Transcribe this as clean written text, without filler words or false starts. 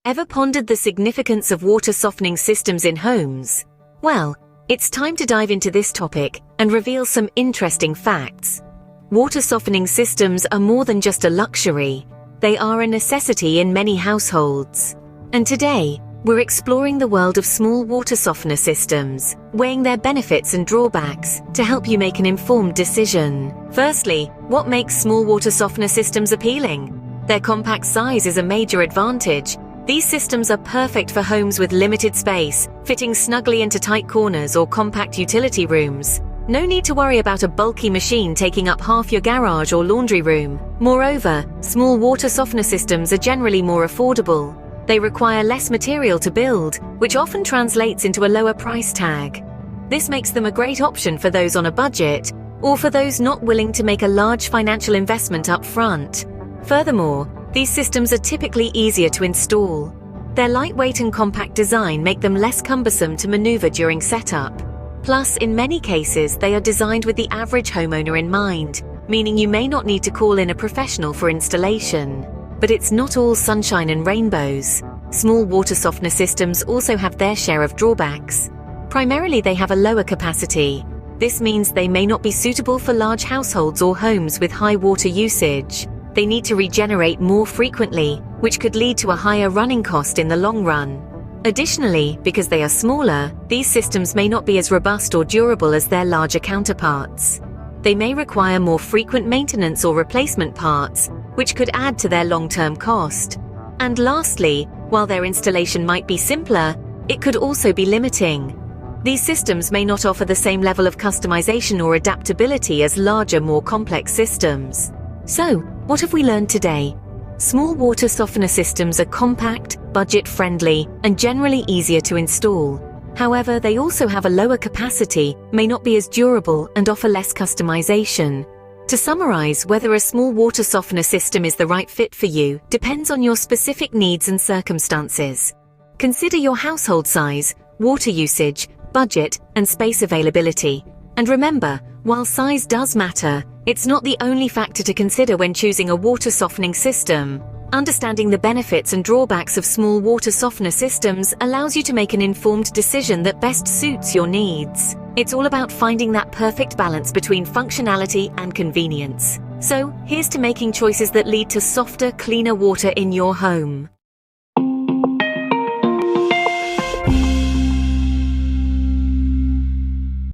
Ever pondered the significance of water softening systems in homes? Well, it's time to dive into this topic and reveal some interesting facts. Water softening systems are more than just a luxury. They are a necessity in many households. And today, we're exploring the world of small water softener systems, weighing their benefits and drawbacks to help you make an informed decision. Firstly, what makes small water softener systems appealing? Their compact size is a major advantage. These systems are perfect for homes with limited space, fitting snugly into tight corners or compact utility rooms. No need to worry about a bulky machine taking up half your garage or laundry room. Moreover, small water softener systems are generally more affordable. They require less material to build, which often translates into a lower price tag. This makes them a great option for those on a budget, or for those not willing to make a large financial investment up front. Furthermore, these systems are typically easier to install. Their lightweight and compact design make them less cumbersome to maneuver during setup. Plus, in many cases, they are designed with the average homeowner in mind, meaning you may not need to call in a professional for installation. But it's not all sunshine and rainbows. Small water softener systems also have their share of drawbacks. Primarily, they have a lower capacity. This means they may not be suitable for large households or homes with high water usage. They need to regenerate more frequently, which could lead to a higher running cost in the long run. Additionally, because they are smaller, these systems may not be as robust or durable as their larger counterparts. They may require more frequent maintenance or replacement parts, which could add to their long-term cost. And lastly, while their installation might be simpler, it could also be limiting. These systems may not offer the same level of customization or adaptability as larger, more complex systems. So, what have we learned today? Small water softener systems are compact, budget-friendly, and generally easier to install. However, they also have a lower capacity, may not be as durable, and offer less customization. To summarize, whether a small water softener system is the right fit for you depends on your specific needs and circumstances. Consider your household size, water usage, budget, and space availability. And remember, while size does matter, it's not the only factor to consider when choosing a water softening system. Understanding the benefits and drawbacks of small water softener systems allows you to make an informed decision that best suits your needs. It's all about finding that perfect balance between functionality and convenience. So, here's to making choices that lead to softer, cleaner water in your home.